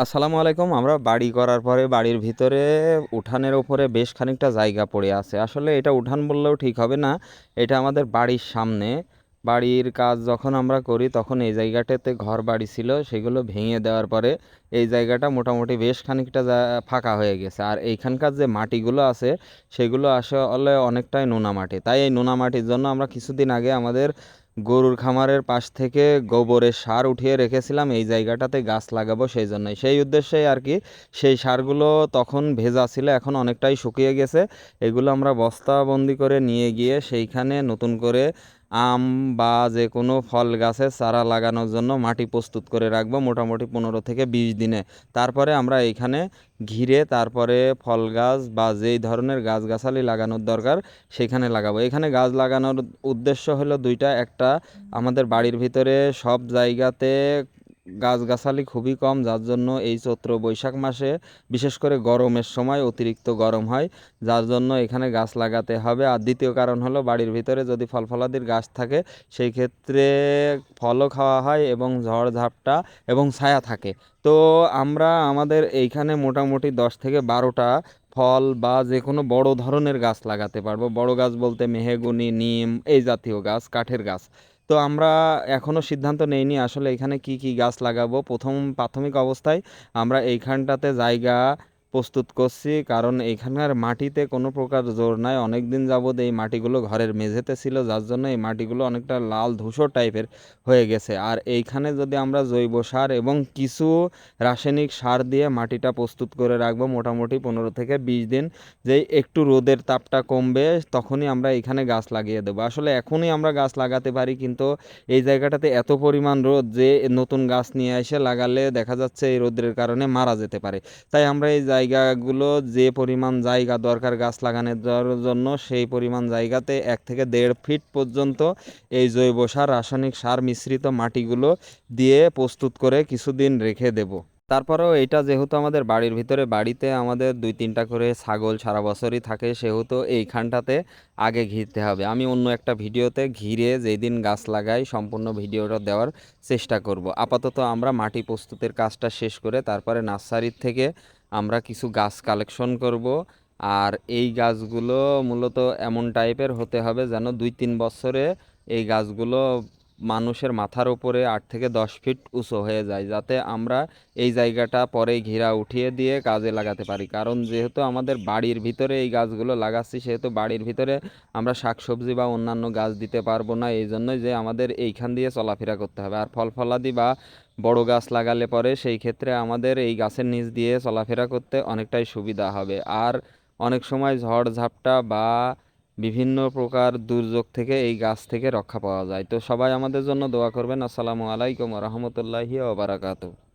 আসসালামু আলাইকুম। আমরা বাড়ি করার পরে বাড়ির ভিতরে উঠানের ওপরে বেশ খানিকটা জায়গা পড়ে আছে। আসলে এটা উঠান বললেও ঠিক হবে না। এটা আমাদের বাড়ির সামনে। বাড়ির কাজ যখন আমরা করি তখন এই জায়গাটাতে ঘর বাড়ি ছিল, সেগুলো ভেঙে দেওয়ার পরে এই জায়গাটা মোটামুটি বেশ খানিকটা ফাঁকা হয়ে গেছে। আর এইখানকার যে মাটিগুলো আছে সেগুলো আসলে অনেকটাই নোনা মাটি। তাই এই নোনা মাটির জন্য আমরা কিছুদিন আগে আমাদের গরুর খামারের পাশ থেকে গোবরের সার উঠিয়ে রেখেছিলাম এই জায়গাটাতে গাছ লাগাবো সেই জন্যই, সেই উদ্দেশ্যেই আর কি। সেই সারগুলো তখন ভেজা ছিল, এখন অনেকটাই শুকিয়ে গেছে। এগুলো আমরা বস্তাবন্দি করে নিয়ে গিয়ে সেইখানে নতুন করে আম বা যে কোনো ফল গাছের চারা লাগানোর জন্য মাটি প্রস্তুত করে রাখবো মোটামুটি 15 থেকে 20 দিনে। তারপরে আমরা এইখানে ঘিরে তারপরে ফল গাছ বা যেই ধরনের গাছগাছালি লাগানোর দরকার সেখানে লাগাবো। এখানে গাছ লাগানোর উদ্দেশ্য হলো দুইটা। একটা, আমাদের বাড়ির ভিতরে সব জায়গাতে গাছগাছালি খুবই কম, যার জন্য এই চৈত্র বৈশাখ মাসে বিশেষ করে গরমের সময় অতিরিক্ত গরম হয়, যার জন্য এখানে গাছ লাগাতে হবে। আর দ্বিতীয় কারণ হলো বাড়ির ভিতরে যদি ফল ফলাদির গাছ থাকে সেই ক্ষেত্রে ফলও খাওয়া হয় এবং ঝড়ঝাপটা এবং ছায়া থাকে। তো আমরা আমাদের এইখানে মোটামুটি 10 থেকে 12টা ফল বা যে কোনো বড় ধরনের গাছ লাগাতে পারবো। বড় গাছ বলতে মেহগনি, নিম, এই জাতীয় গাছ, কাঠের গাছ। তো আমরা এখনও সিদ্ধান্ত নেইনি আসলে এখানে কি কি গাছ লাগাবো। প্রথম প্রাথমিক অবস্থায় আমরা এইখানটাতে জায়গা প্রস্তুত করছি, কারণ এইখানকার মাটিতে কোনো প্রকার জোর নাই। অনেক দিন যাবৎ এই মাটিগুলো ঘরের মেঝেতে ছিল, যার জন্য এই মাটিগুলো অনেকটা লাল ধূসর টাইপের হয়ে গেছে। আর এইখানে যদি আমরা জৈব সার এবং কিছু রাসায়নিক সার দিয়ে মাটিটা প্রস্তুত করে রাখবো মোটামুটি 15 থেকে 20 দিন, যেই একটু রোদের তাপটা কমবে তখনই আমরা এখানে গাছ লাগিয়ে দেবো। আসলে এখনই আমরা গাছ লাগাতে পারি, কিন্তু এই জায়গাটাতে এত পরিমাণ রোদ যে নতুন গাছ নিয়ে এসে লাগালে দেখা যাচ্ছে এই রোদের কারণে মারা যেতে পারে। তাই আমরা এই জায়গাগুলো যে পরিমাণ জায়গা দরকার গাছ লাগানোর জন্য সেই পরিমাণ জায়গাতে 1 থেকে 1.5 ফিট পর্যন্ত এই জৈব সার রাসায়নিক সার মিশ্রিত মাটিগুলো দিয়ে প্রস্তুত করে কিছুদিন রেখে দেব। তারপরেও এটা যেহেতু আমাদের বাড়ির ভিতরে, বাড়িতে আমাদের 2-3টা করে ছাগল সারা বছরই থাকে, সেহেতু এইখানটাতে আগে ঘিরতে হবে। আমি অন্য একটা ভিডিওতে ঘিরে যেই দিন গাছ লাগাই সম্পূর্ণ ভিডিওটা দেওয়ার চেষ্টা করব। আপাতত আমরা মাটি প্রস্তুতের কাজটা শেষ করে তারপরে নার্সারির থেকে আমরা কিছু গাছ কালেকশন করব। আর এই গাছগুলো মূলত এমন টাইপের হতে হবে যেন 2-3 বছরে এই গাছগুলো মানুষের মাথার উপরে 8 থেকে 10 ফিট উঁচু হয়ে যায়, যাতে আমরা এই জায়গাটা পরে ঘেরা উঠিয়ে দিয়ে কাজে লাগাতে পারি। কারণ যেহেতু আমাদের বাড়ির ভিতরে এই গাছগুলো লাগাচ্ছি, সেহেতু বাড়ির ভিতরে আমরা শাকসবজি বা অন্যান্য গাছ দিতে পারবো না। এই জন্যই যে আমাদের এইখান দিয়ে চলাফেরা করতে হবে। আর ফল ফলাদি বা বড় গাছ লাগালে পরে সেই ক্ষেত্রে আমাদের এই গাছের নিচ দিয়ে চলাফেরা করতে অনেকটাই সুবিধা হবে। আর অনেক সময় ঝড় ঝাপটা বা বিভিন্ন প্রকার দুর্যোগ থেকে এই গাছ থেকে রক্ষা পাওয়া যায়। তো সবাই আমাদের জন্য দোয়া করবেন। আসসালামু আলাইকুম ওয়া রাহমাতুল্লাহি ওয়া বারাকাতুহু।